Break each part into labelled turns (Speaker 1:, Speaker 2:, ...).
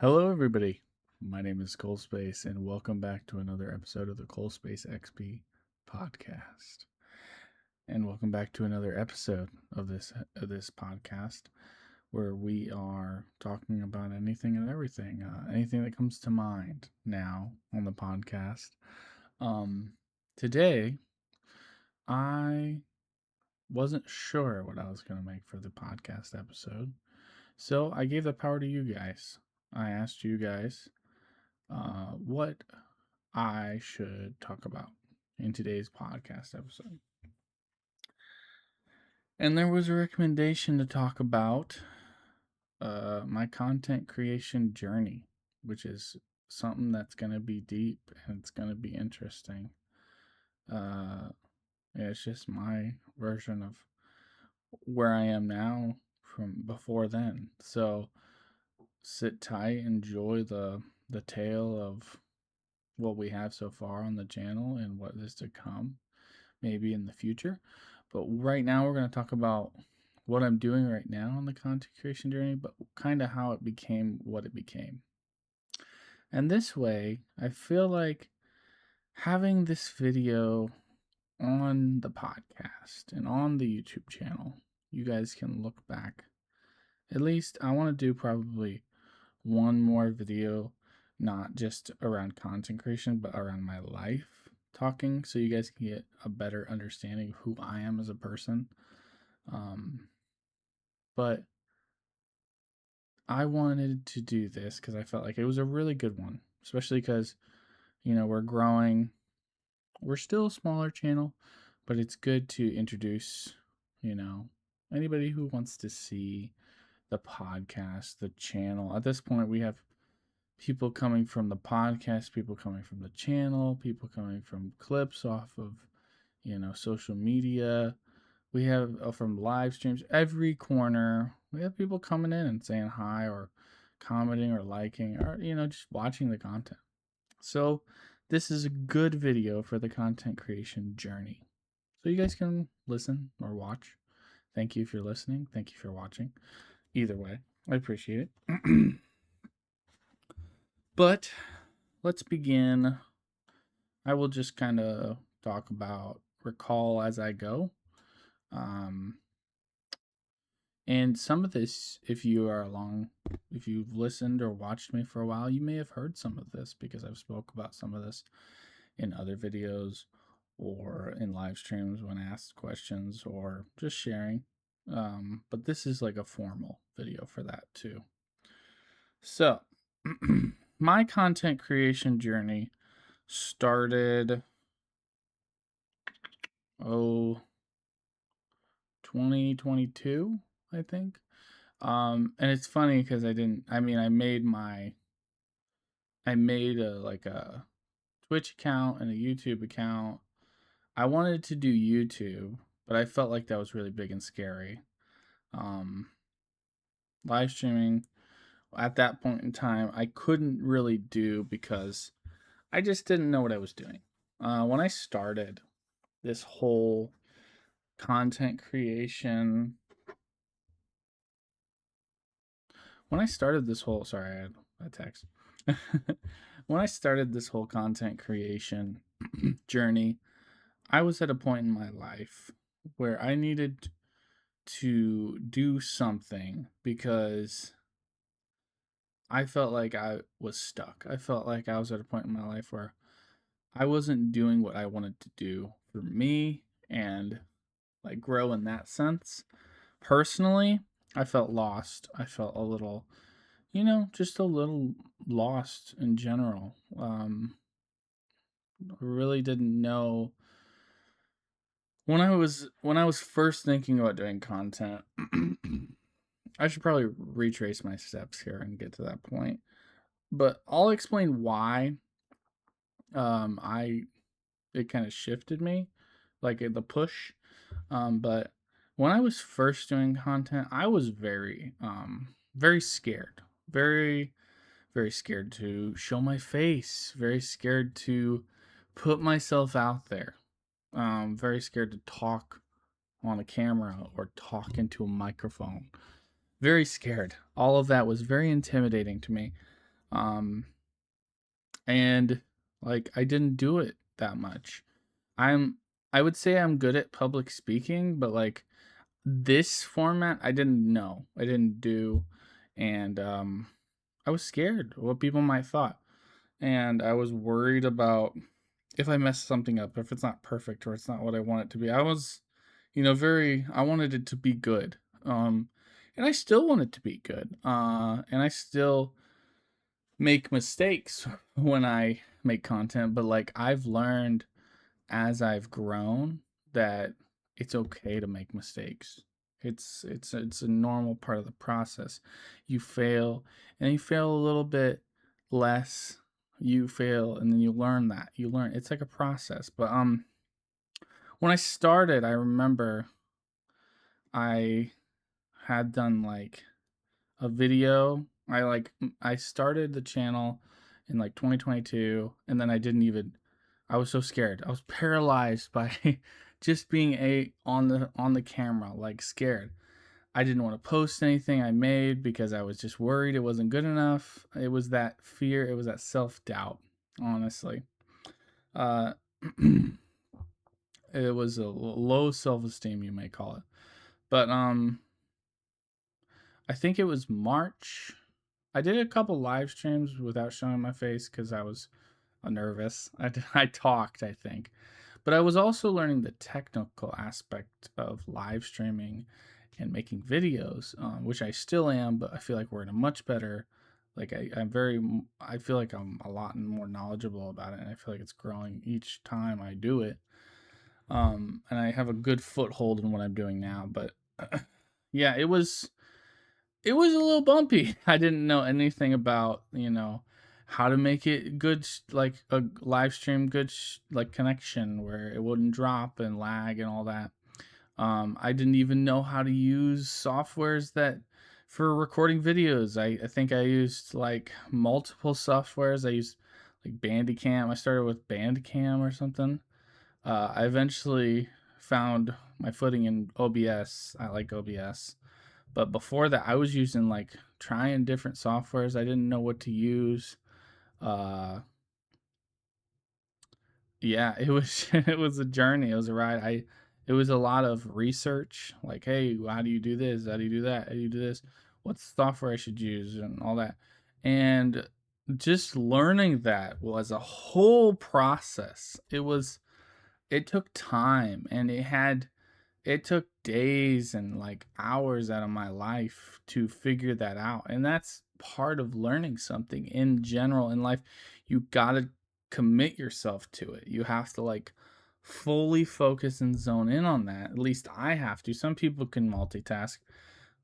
Speaker 1: Hello, everybody. My name is Coalspace, and welcome back to another episode of the Coalspace XP podcast. And welcome back to another episode of this podcast, where we are talking about anything and everything, anything that comes to mind now on the podcast. Today, I wasn't sure what I was going to make for the podcast episode, so I gave the power to you guys. I asked you guys what I should talk about in today's podcast episode. And there was a recommendation to talk about my content creation journey, which is something that's going to be deep and it's going to be interesting. It's just my version of where I am now from before then. So sit tight, enjoy the tale of what we have so far on the channel and what is to come, maybe in the future. But right now, we're going to talk about what I'm doing right now on the content creation journey, but kind of how it became what it became. And this way, I feel like having this video on the podcast and on the YouTube channel, you guys can look back. At least I want to do probably one more video, not just around content creation, but around my life talking, so you guys can get a better understanding of who I am as a person. But I wanted to do this because I felt like it was a really good one, especially because, we're growing. We're still a smaller channel, but it's good to introduce, anybody who wants to see the podcast, the channel. At this point, we have people coming from the podcast, people coming from the channel, people coming from clips off of, social media. We have from live streams, every corner. We have people coming in and saying hi or commenting or liking or, just watching the content. So this is a good video for the content creation journey. So you guys can listen or watch. Thank you if you're listening. Thank you for watching. Either way, I appreciate it. But let's begin. I will just kind of talk about recall as I go. And some of this, if you've listened or watched me for a while, you may have heard some of this because I've spoke about some of this in other videos or in live streams when asked questions or just sharing. But this is like a formal video for that too. So, my content creation journey started 2022, I think. And it's funny because I made a Twitch account and a YouTube account. I wanted to do YouTube, but I felt like that was really big and scary. Live streaming at that point in time, I couldn't really do because I just didn't know what I was doing. When I started this whole content creation, sorry, I had a text. When I started this whole content creation journey, I was at a point in my life where I needed to do something because I felt like I was stuck. I felt like I was at a point in my life where I wasn't doing what I wanted to do for me and like grow in that sense. Personally, I felt lost. I felt a little, just a little lost in general. Really didn't know when I was first thinking about doing content. I should probably retrace my steps here and get to that point. But I'll explain why I it kind of shifted me, like the push. But when I was first doing content, I was very scared, very very scared to show my face, very scared to put myself out there, very scared to talk on a camera or talk into a microphone. Very scared. All of that was very intimidating to me. Um, and like I didn't do it that much. I'm I would say I'm good at public speaking, but like this format I didn't know. I didn't do, and I was scared what people might thought. And I was worried about if I mess something up, if it's not perfect or it's not what I want it to be. I was, very I wanted it to be good. And I still want it to be good. And I still make mistakes when I make content, but like I've learned as I've grown that it's okay to make mistakes. It's a normal part of the process. You fail and you fail a little bit less. You fail and then you learn that. You learn it's like a process. But when I started, I remember I had done like a video. I started the channel in like 2022 and then I was so scared. I was paralyzed by just being on the camera, like scared. I didn't want to post anything I made because I was just worried it wasn't good enough. It was that fear, it was that self-doubt, honestly. Uh it was a low self-esteem, you may call it. But I think it was March. I did a couple live streams without showing my face because I was nervous. I talked, I think. But I was also learning the technical aspect of live streaming and making videos, which I still am, but I feel like we're in a much better, like I feel like I'm a lot more knowledgeable about it, and I feel like it's growing each time I do it. And I have a good foothold in what I'm doing now, but yeah, it was a little bumpy. I didn't know anything about, how to make it good, like a live stream, good, like connection where it wouldn't drop and lag and all that. I didn't even know how to use softwares that for recording videos. I think I used like multiple softwares. I used like Bandicam. I started with Bandcam or something. I eventually found my footing in OBS. I like OBS. But before that, I was using like trying different softwares. I didn't know what to use. Uh, yeah, it was it was a journey. It was a ride. It was a lot of research. Like, hey, how do you do this? How do you do that? How do you do this? What's the software I should use and all that. And just learning that was a whole process. It took time and it took days and like hours out of my life to figure that out. And that's part of learning something in general in life. You got to commit yourself to it. You have to like fully focus and zone in on that. At least I have to. Some people can multitask,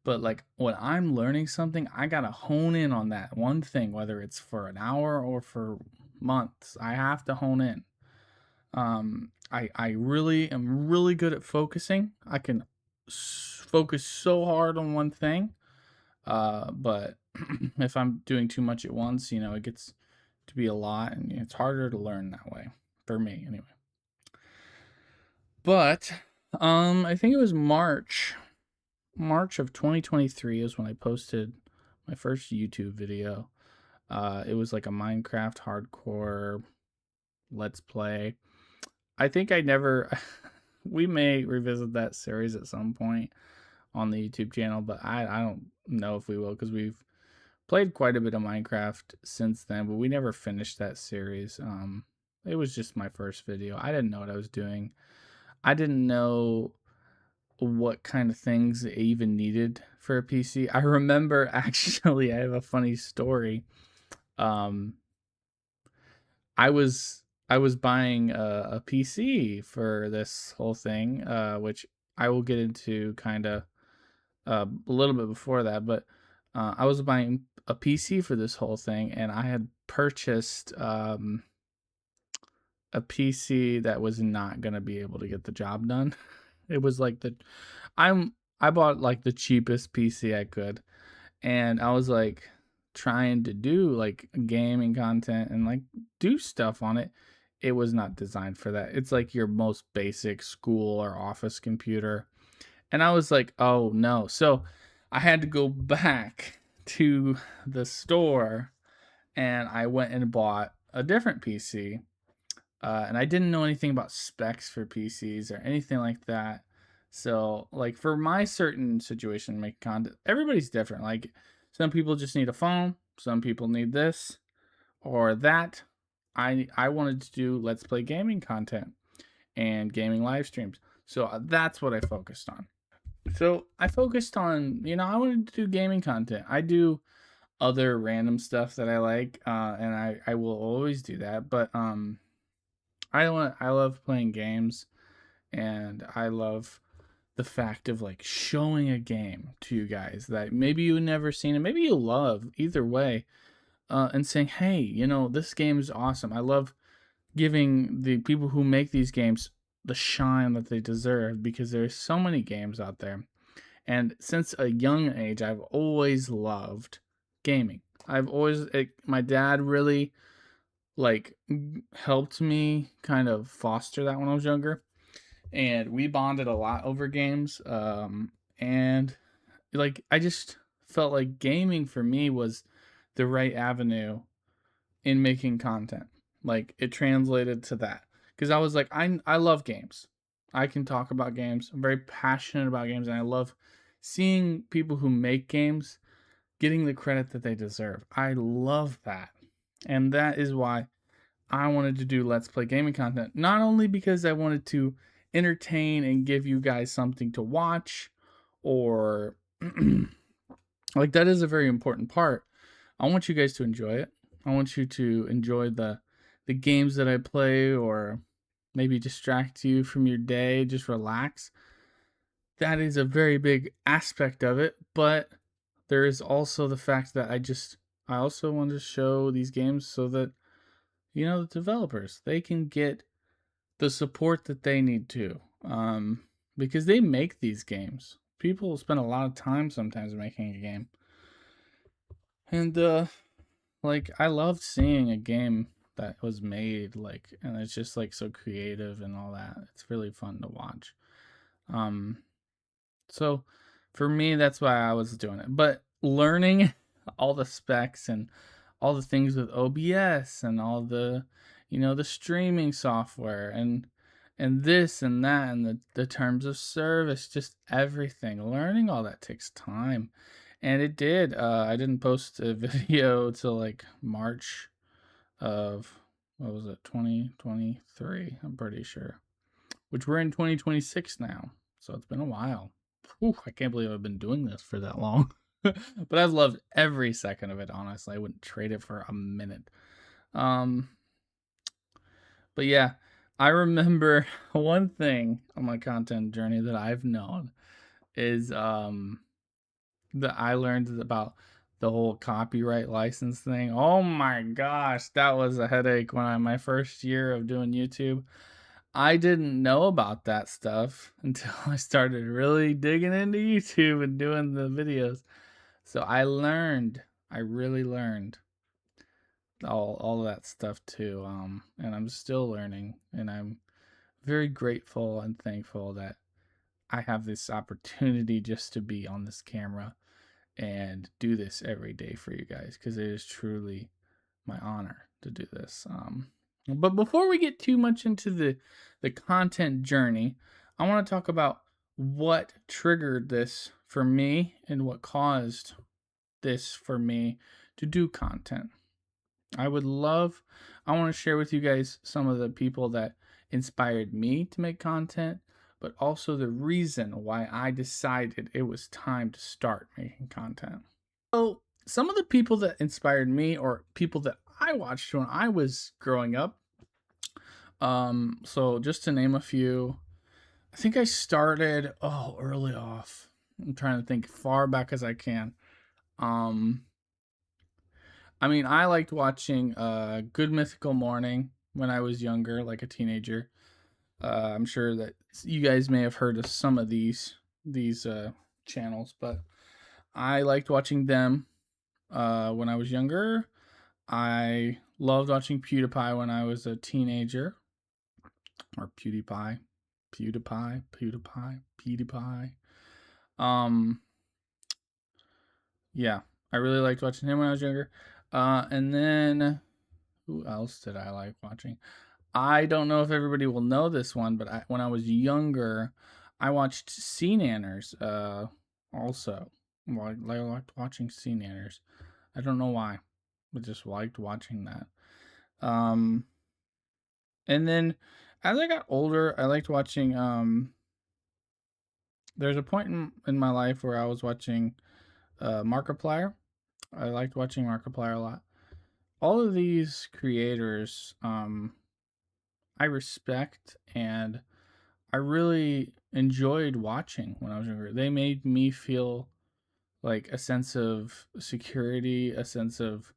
Speaker 1: but like when I'm learning something, I got to hone in on that one thing, whether it's for an hour or for months. I have to hone in. I really am really good at focusing. I can focus so hard on one thing. But if I'm doing too much at once, it gets to be a lot, and it's harder to learn that way for me, anyway. But I think it was March of 2023 is when I posted my first YouTube video. It was like a Minecraft hardcore let's play. I think I never. We may revisit that series at some point on the YouTube channel, but I don't know if we will because we've played quite a bit of Minecraft since then, but we never finished that series. It was just my first video. I didn't know what I was doing. I didn't know what kind of things it even needed for a PC. I remember actually, I have a funny story. Um, I was I was buying a PC for this whole thing, which I will get into kind of a little bit before that. But I was buying a PC for this whole thing, and I had purchased a PC that was not gonna be able to get the job done. It was like I bought like the cheapest PC I could, and I was like trying to do like gaming content and like do stuff on it. It was not designed for that. It's like your most basic school or office computer. And I was like, oh no. So I had to go back to the store and I went and bought a different PC. And I didn't know anything about specs for PCs or anything like that. So, like for my certain situation, make content, everybody's different. Like some people just need a phone, some people need this or that. I wanted to do let's play gaming content and gaming live streams. So that's what I focused on. So I focused on, I wanted to do gaming content. I do other random stuff that I like, and I will always do that. But I love playing games, and I love the fact of like showing a game to you guys that maybe you never seen it, maybe you love either way, and saying, hey, this game is awesome. I love giving the people who make these games the shine that they deserve because there's so many games out there. And since a young age, I've always loved gaming. My dad really like helped me kind of foster that when I was younger, and we bonded a lot over games. And like I just felt like gaming for me was the right avenue in making content. Like it translated to that because I was like, I love games. I can talk about games. I'm very passionate about games, and I love seeing people who make games getting the credit that they deserve. I love that, and that is why I wanted to do Let's Play gaming content. Not only because I wanted to entertain and give you guys something to watch, or like that is a very important part. I want you guys to enjoy it. I want you to enjoy the games that I play, or maybe distract you from your day, just relax. That is a very big aspect of it, but there is also the fact that I also want to show these games so that the developers, they can get the support that they need to, because they make these games. People spend a lot of time sometimes making a game, and like I loved seeing a game that was made, like, and it's just like so creative and all that. It's really fun to watch. um so for me, that's why I was doing it. But learning all the specs and all the things with OBS and all the streaming software and this and that and the terms of service, just everything. Learning all that takes time. And it did. I didn't post a video till like March of, what was it, 2023, I'm pretty sure. Which we're in 2026 now. So it's been a while. Whew, I can't believe I've been doing this for that long. But I've loved every second of it, honestly. I wouldn't trade it for a minute. Um, but yeah, I remember one thing on my content journey that I've known is that I learned about the whole copyright license thing. Oh my gosh, that was a headache when my first year of doing YouTube. I didn't know about that stuff until I started really digging into YouTube and doing the videos. So I really learned all of that stuff too. And I'm still learning, and I'm very grateful and thankful that I have this opportunity just to be on this camera and do this every day for you guys, because it is truly my honor to do this. But before we get too much into the content journey, I want to talk about what triggered this for me and what caused this for me to do content. I want to share with you guys some of the people that inspired me to make content, but also the reason why I decided it was time to start making content. So, some of the people that inspired me, or people that I watched when I was growing up, so just to name a few, I think I started early off. I'm trying to think far back as I can. Um, I mean, I liked watching Good Mythical Morning when I was younger, like a teenager. I'm sure that you guys may have heard of some of these channels, but I liked watching them when I was younger. I loved watching PewDiePie when I was a teenager, or PewDiePie. Um, yeah, I really liked watching him when I was younger. And then who else did I like watching? I don't know if everybody will know this one, but when I was younger, I watched Sea Nanners. Also, I liked watching Sea Nanners. I don't know why, but just liked watching that. Um, and then as I got older, I liked watching. There's a point in my life where I was watching Markiplier. I liked watching Markiplier a lot. All of these creators, I respect and I really enjoyed watching when I was younger. They made me feel like a sense of security, a sense of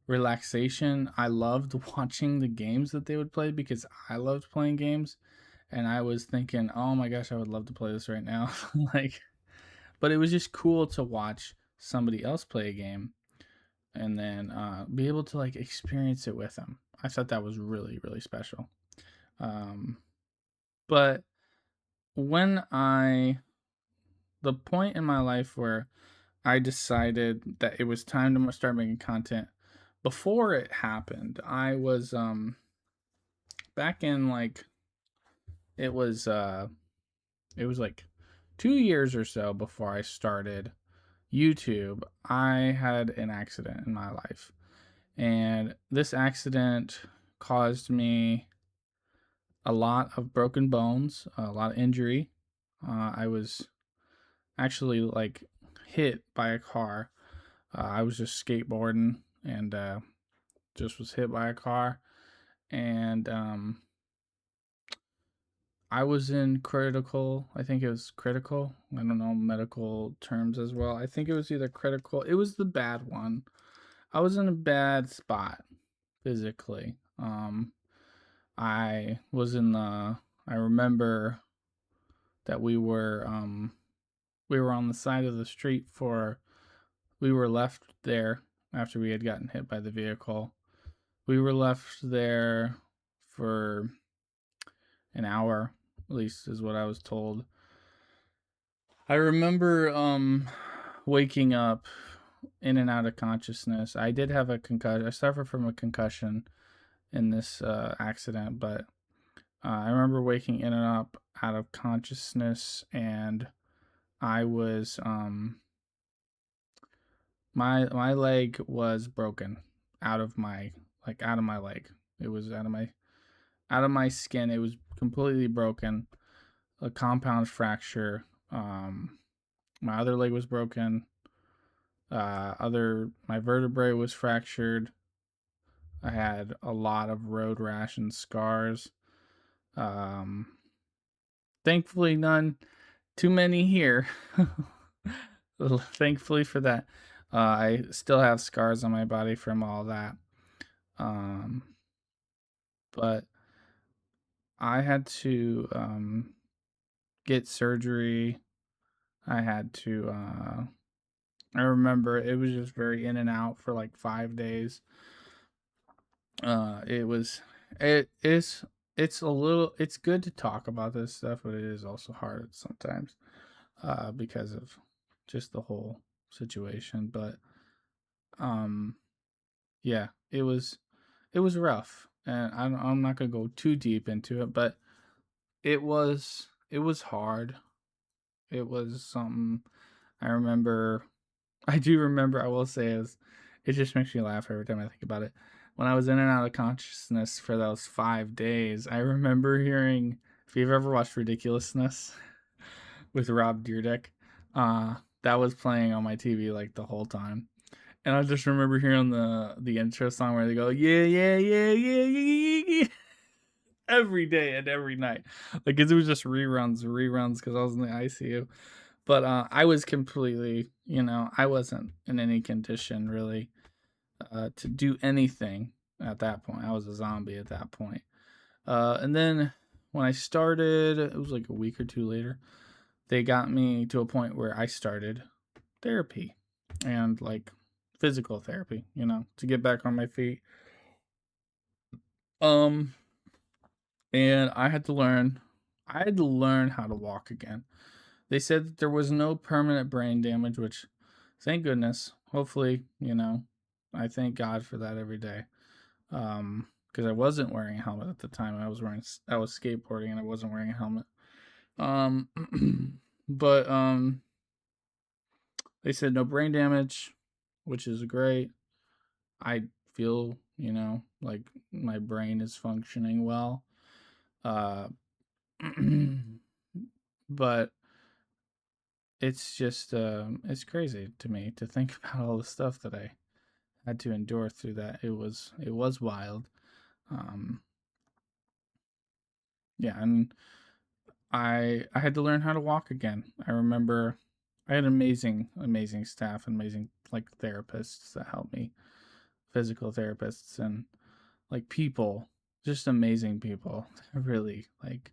Speaker 1: relaxation. I loved watching the games that they would play because I loved playing games. And I was thinking, oh my gosh, I would love to play this right now. Like, but it was just cool to watch somebody else play a game and then be able to like experience it with them. I thought that was really, really special. Um, but when the point in my life where I decided that it was time to start making content, before it happened, I was back in like it was uh it was like 2 years or so before I started YouTube. I had an accident in my life. And this accident caused me a lot of broken bones, a lot of injury. I was actually like hit by a car. I was just skateboarding and just was hit by a car. And I was in critical, I think it was critical. I don't know medical terms as well. I think it was either critical, it was the bad one. I was in a bad spot physically. I was in the, I remember that we were on the side of the street for, we were left there after we had gotten hit by the vehicle. We were left there for an hour, at least is what I was told. I remember waking up in and out of consciousness. I did have a concussion. I suffered from a concussion in this accident, but I remember waking in and up out of consciousness, and I was my leg was broken out of my out of my leg. It was out of my skin. It was completely broken. A compound fracture. My other leg was broken. My vertebrae was fractured. I had a lot of road rash and scars. Um, Thankfully, none too many here. Thankfully for that. I still have scars on my body from all that. Um, but I had to get surgery. I had to. I remember it was just very in and out for like 5 days. It was. It is. It's a little. It's good to talk about this stuff, but it is also hard sometimes because of just the whole situation. But um, yeah, it was rough, and I'm not gonna go too deep into it, but it was hard. It was something I remember. I do remember. I will say it just makes me laugh every time I think about it. When I was in and out of consciousness for those 5 days, I remember hearing. If you've ever watched Ridiculousness with Rob Dyrdek, uh, that was playing on my TV like the whole time. And I just remember hearing the intro song where they go, yeah, yeah, yeah, yeah, yeah, yeah, every day and every night. Like it was just reruns because I was in the ICU. But I was completely, I wasn't in any condition really to do anything at that point. I was a zombie at that point. And then when I started, it was like a week or two later, they got me to a point where I started therapy and like physical therapy, to get back on my feet. Um, and I had to learn how to walk again. They said that there was no permanent brain damage, which thank goodness. Hopefully, I thank God for that every day. Because I wasn't wearing a helmet at the time. I was skateboarding and I wasn't wearing a helmet. Um, but they said no brain damage, which is great. I feel, like my brain is functioning well. Uh, but it's just it's crazy to me to think about all the stuff that I had to endure through that. It was wild. Um, yeah, and I had to learn how to walk again. I remember I had amazing staff, amazing like therapists that helped me, physical therapists and like people, just amazing people that really like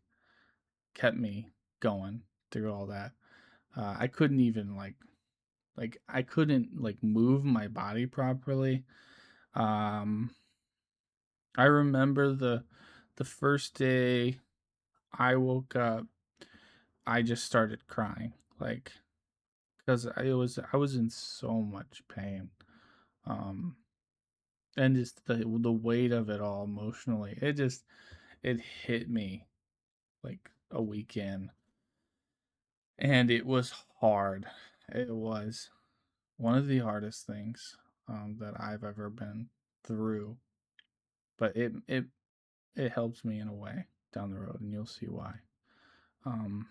Speaker 1: kept me going through all that. I couldn't even like I couldn't like move my body properly. Um, I remember the first day I woke up, I just started crying, like because I was in so much pain, um, and just the weight of it all emotionally, it hit me like a weekend, and it was hard. It was one of the hardest things that I've ever been through, but it helps me in a way down the road, and you'll see why. Um,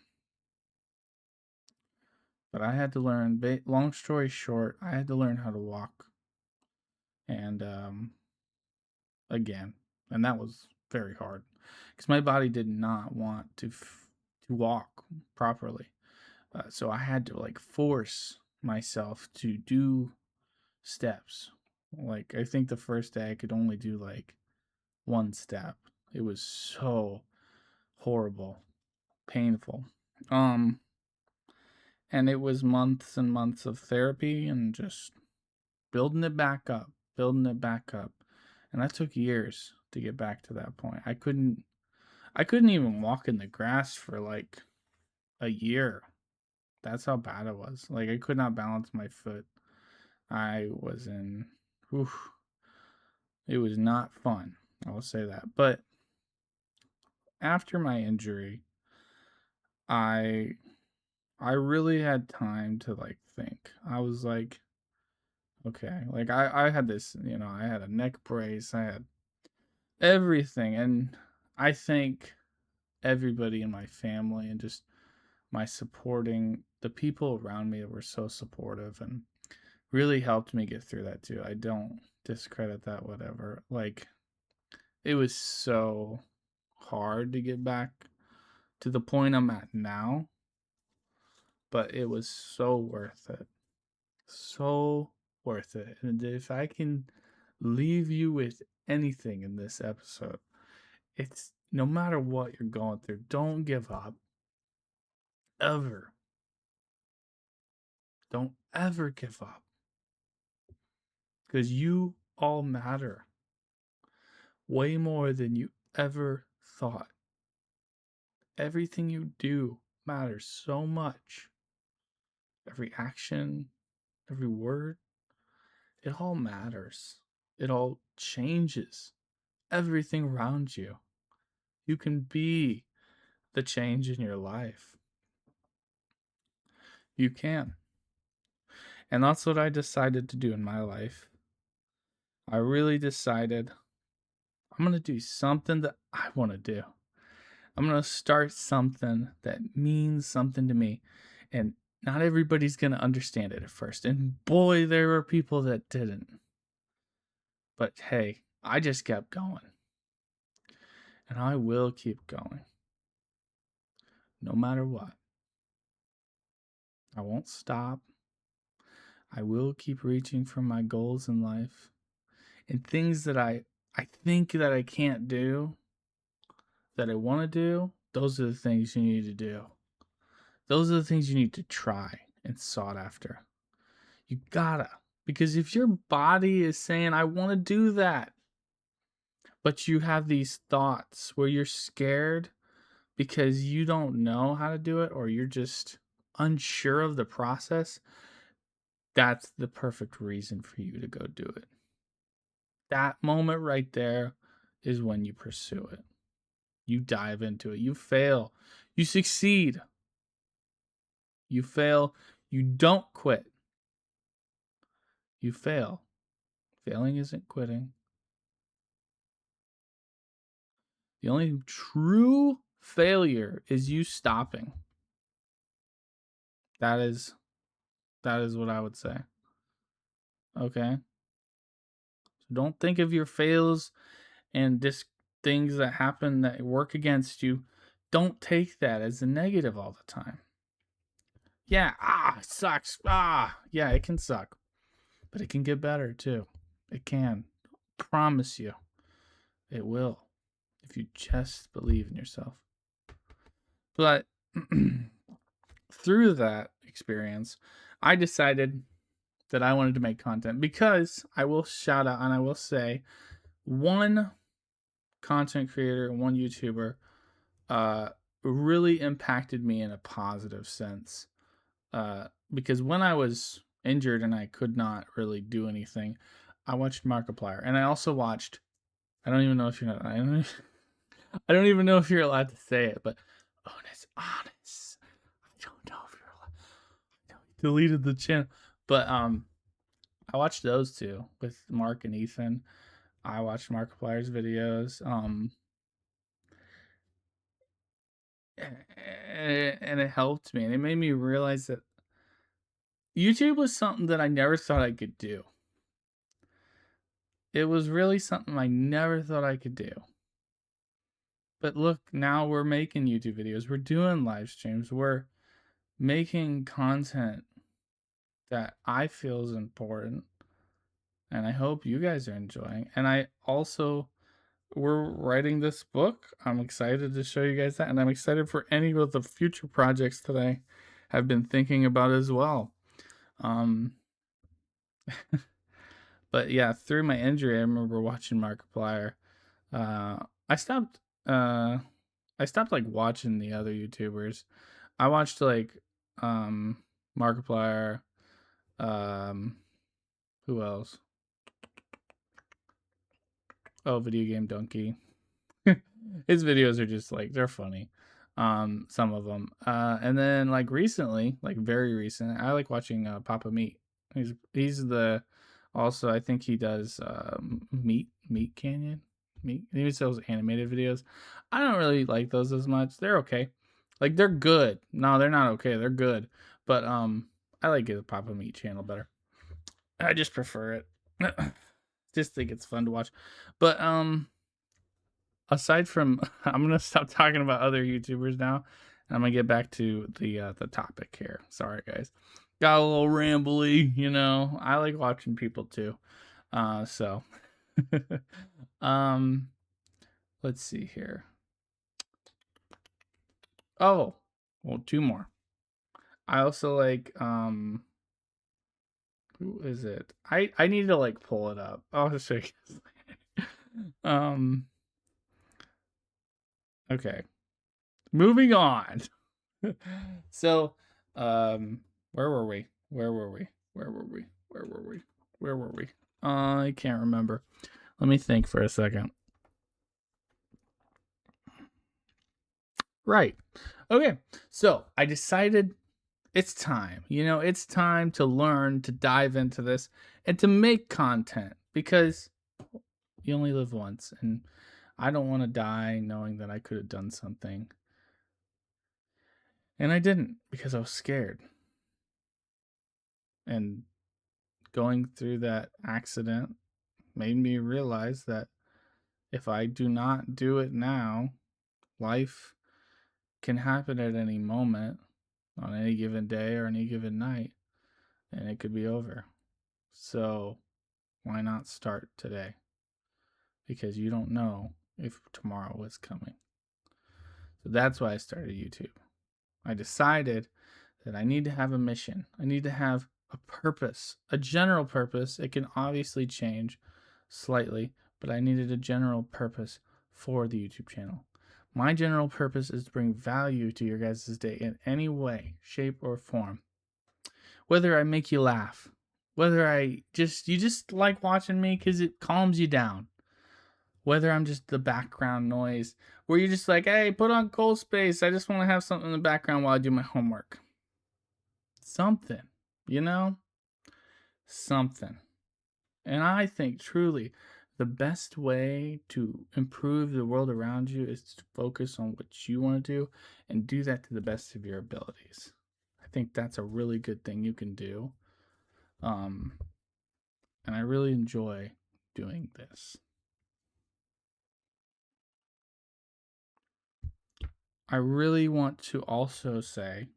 Speaker 1: but I had to learn. Long story short, I had to learn how to walk, and again, and that was very hard because my body did not want to walk properly. So I had to like force myself to do steps. Like I think the first day I could only do like one step. It was so horrible, painful. Um, and it was months and months of therapy and just building it back up, building it back up. And that took years to get back to that point. I couldn't even walk in the grass for like a year. That's how bad it was. Like I could not balance my foot. I was in oof, it was not fun. I will say that. But after my injury, I I really had time to like think. I was like, okay, like I had this, I had a neck brace, I had everything, and I think everybody in my family and just my supporting the people around me that were so supportive and really helped me get through that too. I don't discredit that whatever. Like it was so hard to get back to the point I'm at now, but it was so worth it. So worth it. And if I can leave you with anything in this episode, it's no matter what you're going through, don't give up. Ever. Don't ever give up. Because you all matter way more than you ever thought. Everything you do matters so much. Every action, every word, it all matters. It all changes everything around you. You can be the change in your life. You can. And that's what I decided to do in my life. I really decided I'm going to do something that I want to do. I'm going to start something that means something to me. And not everybody's going to understand it at first. And boy, there were people that didn't. But hey, I just kept going. And I will keep going. No matter what. I won't stop. I will keep reaching for my goals in life. And things that I think that I can't do, that I want to do, those are the things you need to do. Those are the things you need to try and sought after. You gotta. Because if your body is saying, I want to do that, but you have these thoughts where you're scared because you don't know how to do it or you're just unsure of the process, that's the perfect reason for you to go do it. that moment right there is when you pursue it. You dive into it. You fail. You succeed. You fail. You don't quit. You fail. Failing isn't quitting. The only true failure is you stopping. That is what I would say. Okay? So don't think of your fails and things that happen that work against you. Don't take that as a negative all the time. Yeah, it sucks. Yeah, it can suck. But it can get better too. It can. Promise you. It will. If you just believe in yourself. But through that experience, I decided that I wanted to make content because I will shout out and I will say one content creator, one YouTuber, really impacted me in a positive sense. Because when I was injured and I could not really do anything, I watched Markiplier, and I also watched. I don't even know if you're not. I don't even know if you're allowed to say it, but Honest. I don't know if you're allowed. Deleted the channel, but I watched those two with Mark and Ethan. I watched Markiplier's videos. And it helped me, and it made me realize that YouTube was something that I never thought I could do. It was really something I never thought I could do. But look, now we're making YouTube videos. We're doing live streams. We're making content that I feel is important. And I hope you guys are enjoying. And I also, we're writing this book. I'm excited to show you guys that. And I'm excited for any of the future projects that I have been thinking about as well. But yeah, through my injury, I remember watching Markiplier. I stopped like watching the other YouTubers. I watched like Markiplier, who else? Oh, Video Game Donkey. His videos are just like, they're funny. Some of them. And then like recently, like very recent, I like watching Papa Meat. He's the also, I think he does Meat Canyon. He sells animated videos. I don't really like those as much. They're okay. Like they're good. No, they're not okay. They're good. But I like the Papa Meat channel better. I just prefer it. Just think it's fun to watch. But aside from I'm gonna stop talking about other YouTubers now, and I'm gonna get back to the topic here. Sorry guys. Got a little rambly, you know. I like watching people too. So let's see here. Oh, well, two more. I also like who is it? I need to like pull it up. I'll just show you. Okay. Moving on. So, where were we? I can't remember. Let me think for a second. Right. Okay. So I decided it's time. You know, it's time to learn to dive into this and to make content because you only live once, and I don't want to die knowing that I could have done something. And I didn't because I was scared. And going through that accident made me realize that if I do not do it now, life can happen at any moment, on any given day or any given night, and it could be over. So why not start today? Because you don't know if tomorrow is coming. So that's why I started YouTube. I decided that I need to have a mission. I need to have a purpose, a general purpose. It can obviously change slightly, but I needed a general purpose for the YouTube channel. My general purpose is to bring value to your guys' day in any way, shape, or form. Whether I make you laugh, Whether you just like watching me because it calms you down. Whether I'm just the background noise, where you're just like, hey, put on Cold Space. I just want to have something in the background while I do my homework. Something, you know? Something. And I think truly the best way to improve the world around you is to focus on what you want to do and do that to the best of your abilities. I think that's a really good thing you can do. Um, and I really enjoy doing this. I really want to also say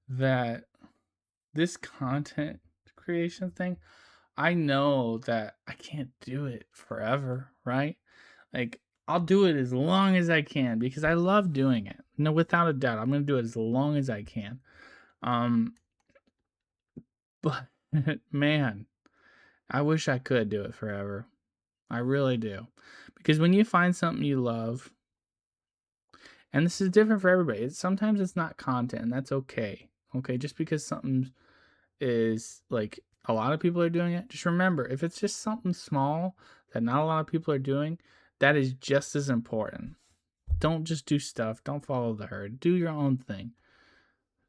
Speaker 1: that this content creation thing, I know that I can't do it forever, right? Like, I'll do it as long as I can because I love doing it. No, without a doubt, I'm gonna do it as long as I can. Um, but man, I wish I could do it forever. I really do, because when you find something you love, and this is different for everybody. Sometimes it's not content, and that's okay. Okay, just because something is like a lot of people are doing it, just remember if it's just something small that not a lot of people are doing, that is just as important. Don't just do stuff. Don't follow the herd. Do your own thing.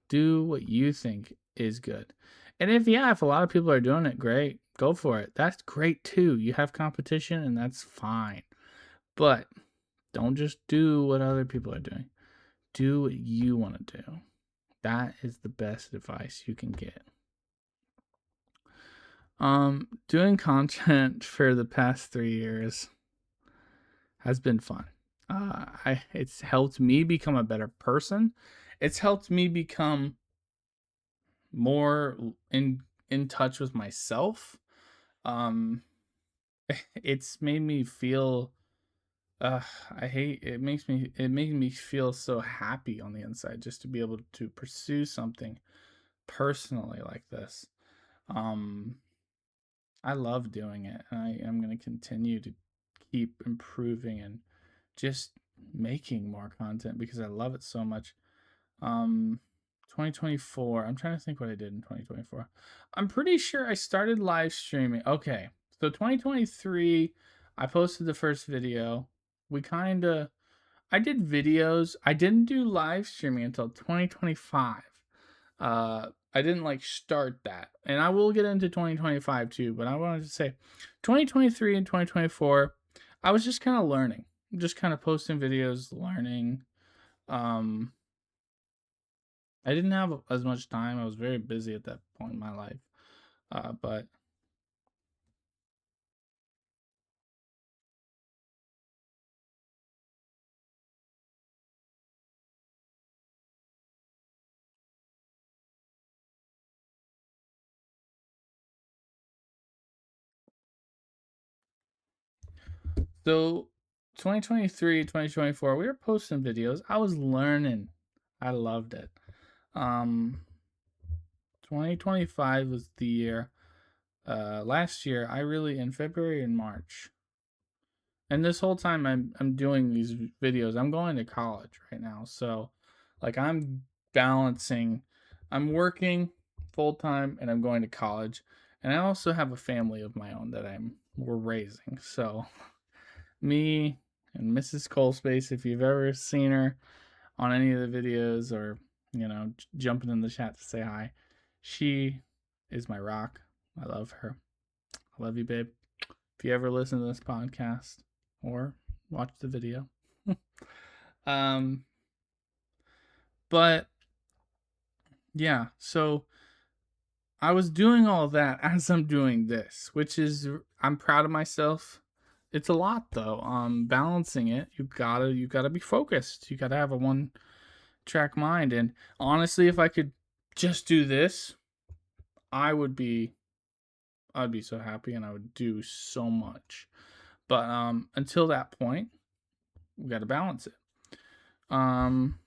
Speaker 1: Do what you think is good. And if a lot of people are doing it, great. Go for it. That's great too. You have competition and that's fine. But don't just do what other people are doing. Do what you want to do. That is the best advice you can get. Doing content for the past 3 years has been fun. It's helped me become a better person. It's helped me become more in touch with myself. Um, it's made me feel. I hate it. Makes me feel so happy on the inside just to be able to pursue something personally like this. Um, I love doing it. I am going to continue to keep improving and just making more content because I love it so much. Um, 2024. I'm trying to think what I did in 2024. I'm pretty sure I started live streaming. Okay. So 2023, I posted the first video. I did videos. I didn't do live streaming until 2025. I didn't like start that. And I will get into 2025 too, but I wanted to say 2023 and 2024, I was just kind of learning. Just kind of posting videos, learning. Um I didn't have as much time. I was very busy at that point in my life. But so 2023, 2024, we were posting videos. I was learning. I loved it. Um 2025 was the year. Last year, I really in February and March. And this whole time I'm doing these videos. I'm going to college right now. So like balancing I'm working full time and I'm going to college. And I also have a family of my own that we're raising. So me and Mrs. Colespace, if you've ever seen her on any of the videos or, jumping in the chat to say hi, she is my rock. I love her. I love you, babe. If you ever listen to this podcast or watch the video. um, but yeah, so I was doing all that as I'm doing this, which is I'm proud of myself. It's a lot though. Balancing it, you gotta be focused. You gotta have a one track mind. And honestly, if I could just do this, I would be I'd be so happy and I would do so much. But until that point, we got to balance it. Um,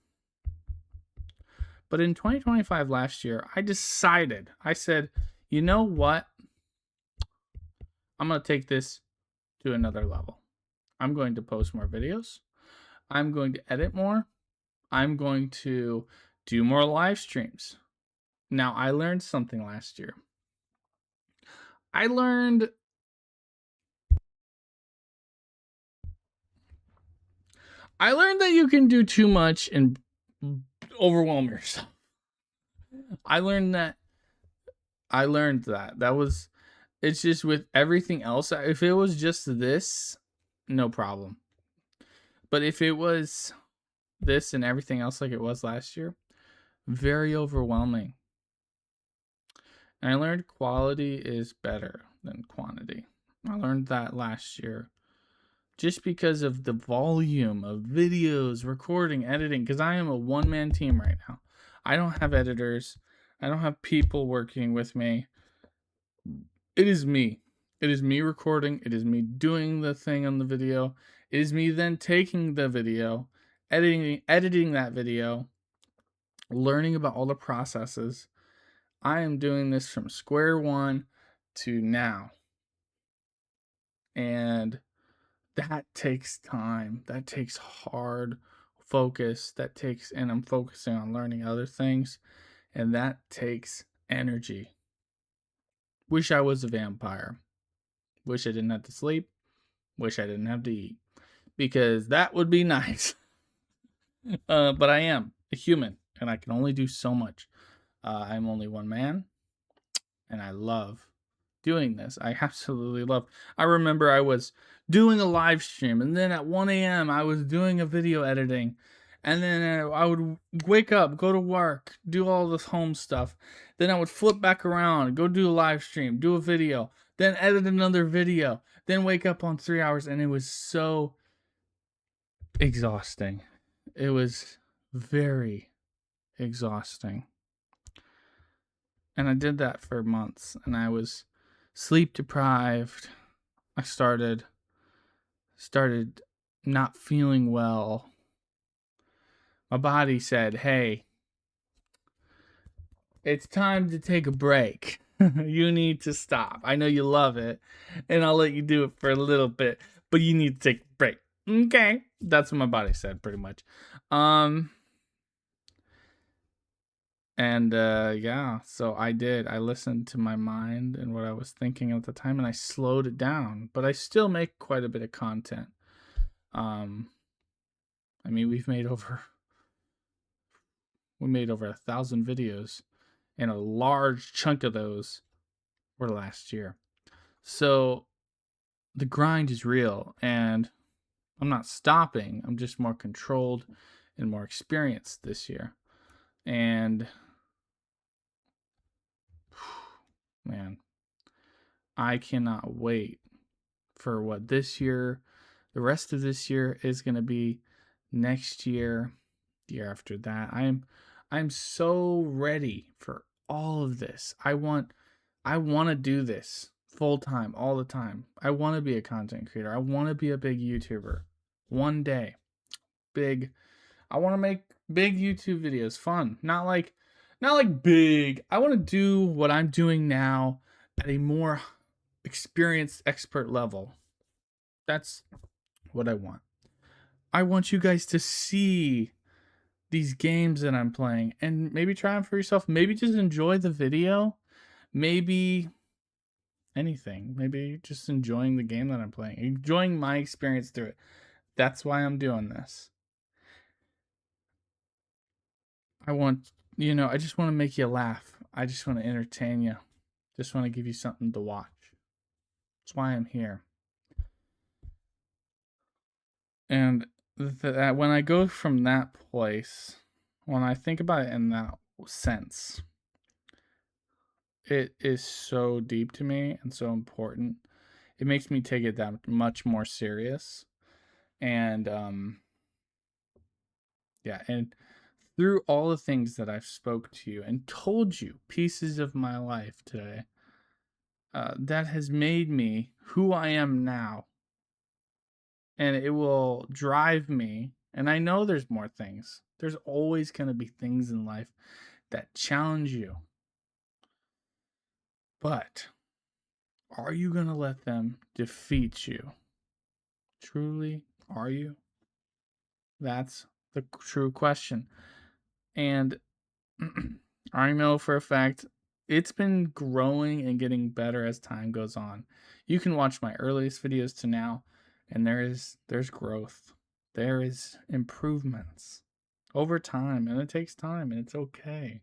Speaker 1: but in 2025 last year, I said, you know what? I'm going to take this to another level. I'm going to post more videos. I'm going to edit more. I'm going to do more live streams. Now, I learned something last year. I learned that you can do too much and overwhelm yourself. I learned that. That was, it's just with everything else. If it was just this, no problem. But if it was this and everything else like it was last year, very overwhelming. And I learned quality is better than quantity. I learned that last year just because of the volume of videos, recording, editing, because I am a one-man team right now. I don't have editors. I don't have people working with me. It is me. It is me recording. It is me doing the thing on the video. It is me then taking the video, editing that video, learning about all the processes. I am doing this from square one to now. And that takes time. That takes hard focus. And I'm focusing on learning other things. And that takes energy. Wish I was a vampire. Wish I didn't have to sleep. Wish I didn't have to eat. Because that would be nice. But I am a human. And I can only do so much. I'm only one man. And I love doing this. I absolutely love. I remember I was doing a live stream, and then at 1 a.m. I was doing a video editing, and then I would wake up, go to work, do all this home stuff. Then I would flip back around, go do a live stream, do a video, then edit another video, then wake up on 3 hours, and it was so exhausting. It was very exhausting. And I did that for months, and I was sleep deprived. I started not feeling well. My body said, "Hey, it's time to take a break. You need to stop. I know you love it, and I'll let you do it for a little bit, but you need to take a break." Okay, that's what my body said, pretty much. And yeah, so I did. I listened to my mind and what I was thinking at the time, and I slowed it down. But I still make quite a bit of content. I mean, we made over 1,000 videos, and a large chunk of those were last year. So the grind is real, and I'm not stopping. I'm just more controlled and more experienced this year. And man, I cannot wait for what this year, the rest of this year is going to be, next year, the year after that. I'm so ready for all of this. I want to do this full time all the time. I want to be a content creator. I want to be a big YouTuber one day. I want to make big YouTube videos fun. Not like big. I want to do what I'm doing now at a more experienced expert level. That's what I want. I want you guys to see these games that I'm playing and maybe try them for yourself. Maybe just enjoy the video. Maybe anything. Maybe just enjoying the game that I'm playing. Enjoying my experience through it. That's why I'm doing this. I just want to make you laugh. I just want to entertain you. Just want to give you something to watch. That's why I'm here. And when I go from that place, when I think about it in that sense, it is so deep to me and so important. It makes me take it that much more serious. And yeah, and through all the things that I've spoke to you and told you pieces of my life today, that has made me who I am now. And it will drive me. And I know there's more things. There's always going to be things in life that challenge you. But are you going to let them defeat you? Truly, are you? That's the true question. And I know for a fact it's been growing and getting better as time goes on. You can watch my earliest videos to now, and there's growth. There is improvements over time, and it takes time, and it's okay.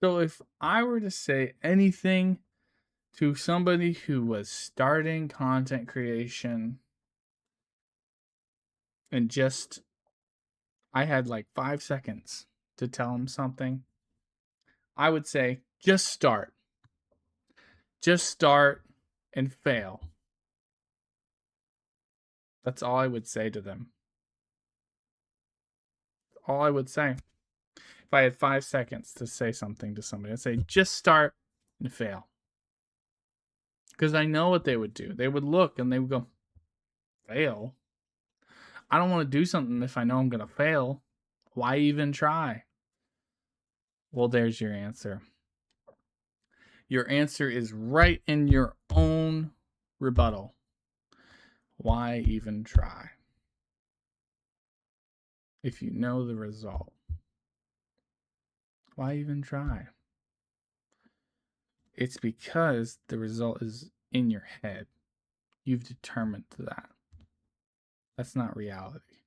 Speaker 1: So if I were to say anything to somebody who was starting content creation and just I had like 5 seconds to tell them something, I would say just start. Just start and fail. That's all I would say to them. All I would say. If I had 5 seconds to say something to somebody, I'd say just start and fail. Because I know what they would do. They would look and they would go, fail? I don't want to do something if I know I'm going to fail. Why even try? Well, there's your answer. Your answer is right in your own rebuttal. Why even try? If you know the result, why even try? It's because the result is in your head. You've determined that. That's not reality.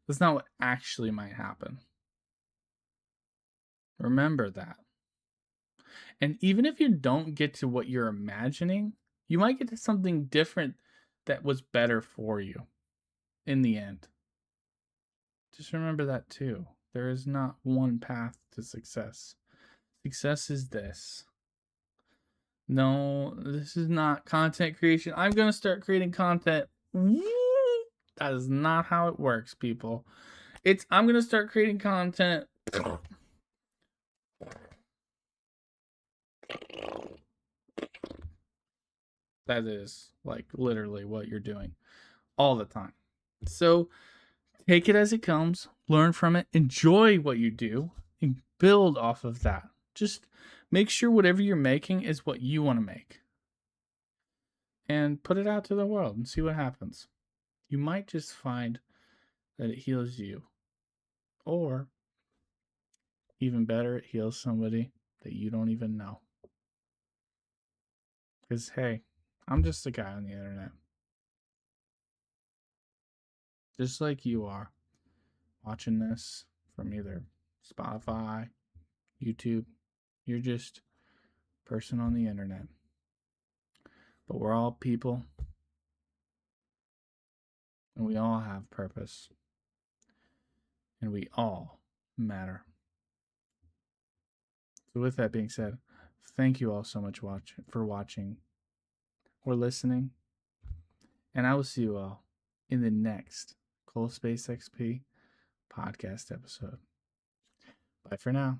Speaker 1: That's not what actually might happen. Remember that. And even if you don't get to what you're imagining, you might get to something different that was better for you in the end. Just remember that too. There is not one path to success. Success is this. No, this is not content creation. I'm going to start creating content. That is not how it works, people. I'm going to start creating content. That is like literally what you're doing all the time. So take it as it comes, learn from it, enjoy what you do, and build off of that. Just make sure whatever you're making is what you want to make. And put it out to the world and see what happens. You might just find that it heals you. Or, even better, it heals somebody that you don't even know. Because, hey, I'm just a guy on the internet. Just like you are, watching this from either Spotify, YouTube. You're just a person on the internet. But we're all people, and we all have purpose, and we all matter. So, with that being said, thank you all so much for watching or listening, and I will see you all in the next Cold Space XP podcast episode. Bye for now.